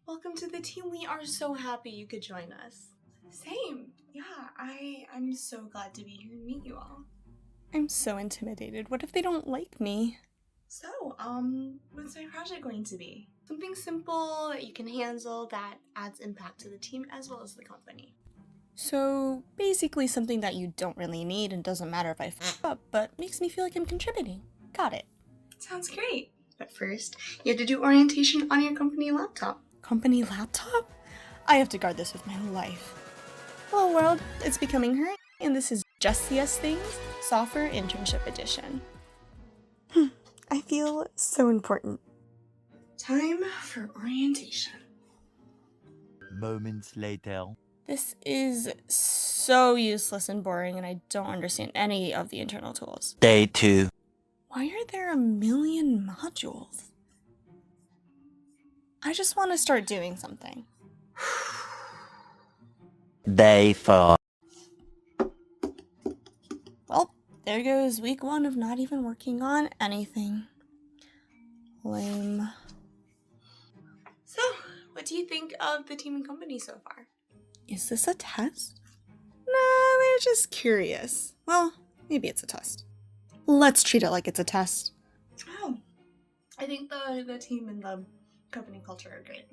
Welcome to the team. We are so happy you could join us. Same. Yeah, I'm so glad to be here and meet you all. I'm so intimidated. What if they don't like me? So, what's my project going to be? Something simple that you can handle that adds impact to the team as well as the company. So, basically something that you don't really need and doesn't matter if I f up, but makes me feel like I'm contributing. Got it. Sounds great. But first, you have to do orientation on your company laptop. Company laptop? I have to guard this with my life. Hello world, it's Becoming Her, and this is Just CS Things, Software Internship Edition. I feel so important. Time for orientation. Moments later. This is so useless and boring, and I don't understand any of the internal tools. Day 2. Why are there a million modules? I just want to start doing something. Day 4. Well, there goes week 1 of not even working on anything. Lame. So, what do you think of the team and company so far? Is this a test? Nah, they're just curious. Well, maybe it's a test. Let's treat it like it's a test. Oh, I think the team and the company culture are great.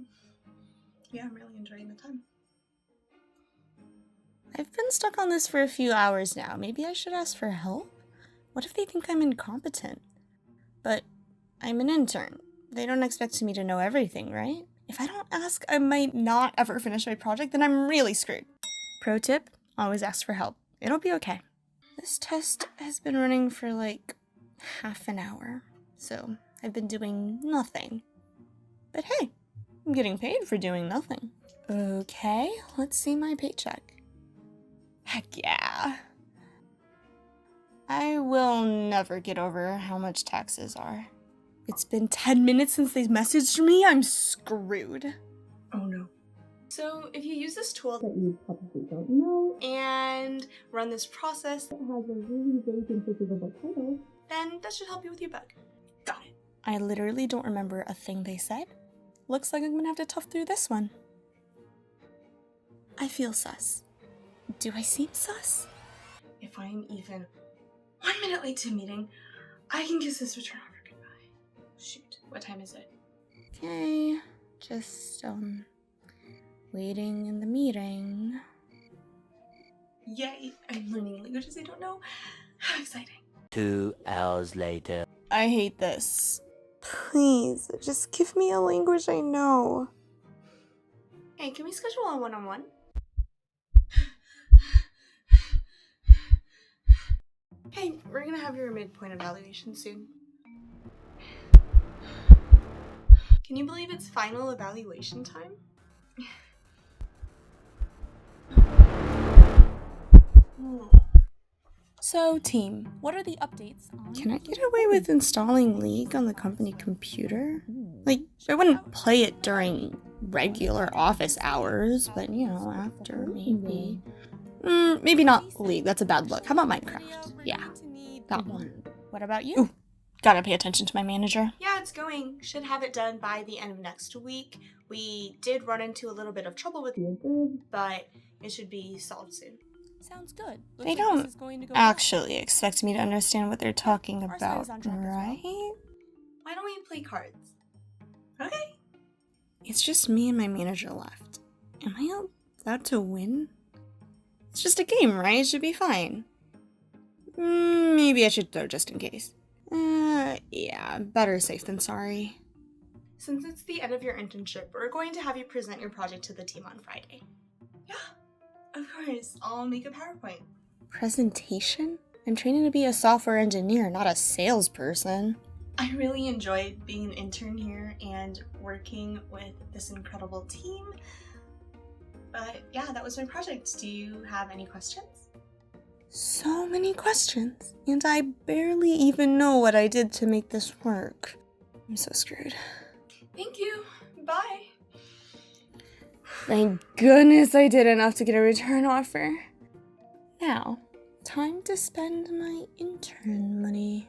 Yeah, I'm really enjoying the time. I've been stuck on this for a few hours now. Maybe I should ask for help? What if they think I'm incompetent? But I'm an intern. They don't expect me to know everything, right? If I don't ask, I might not ever finish my project, then I'm really screwed. Pro tip, always ask for help. It'll be okay. This test has been running for like half an hour, so I've been doing nothing. But hey, I'm getting paid for doing nothing. Okay, let's see my paycheck. Heck yeah. I will never get over how much taxes are. It's been 10 minutes since they messaged me. I'm screwed. Oh no. So, if you use this tool that you probably don't know and run this process that has a really vague and configurable title, then that should help you with your bug. Got it. I literally don't remember a thing they said. Looks like I'm gonna have to tough through this one. I feel sus. Do I seem sus? If I'm even 1 minute late to a meeting, I can kiss this return offer goodbye. Shoot, what time is it? Okay, just, waiting in the meeting. Yay, I'm learning languages I don't know. How exciting. 2 hours later. I hate this. Please, just give me a language I know. Hey, can we schedule a one-on-one? Hey, we're gonna have your midpoint evaluation soon. Can you believe it's final evaluation time? So, team, what are the updates on... Can I get away with installing League on the company computer? Like, I wouldn't play it during regular office hours, but, you know, after, maybe. Maybe not League, that's a bad look. How about Minecraft? Yeah, that one. What about you? Ooh, gotta pay attention to my manager. Yeah, it's going. Should have it done by the end of next week. We did run into a little bit of trouble with the but it should be solved soon. Sounds good. They don't actually expect me to understand what they're talking about, right? Why don't we play cards? Okay. It's just me and my manager left. Am I allowed to win? It's just a game, right? It should be fine. Maybe I should throw just in case. Yeah, better safe than sorry. Since it's the end of your internship, we're going to have you present your project to the team on Friday. Yeah, of course. I'll make a PowerPoint. Presentation? I'm training to be a software engineer, not a salesperson. I really enjoyed being an intern here and working with this incredible team. But yeah, that was my project. Do you have any questions? So many questions, and I barely even know what I did to make this work. I'm so screwed. Thank you. Bye. Thank goodness I did enough to get a return offer. Now, time to spend my intern money.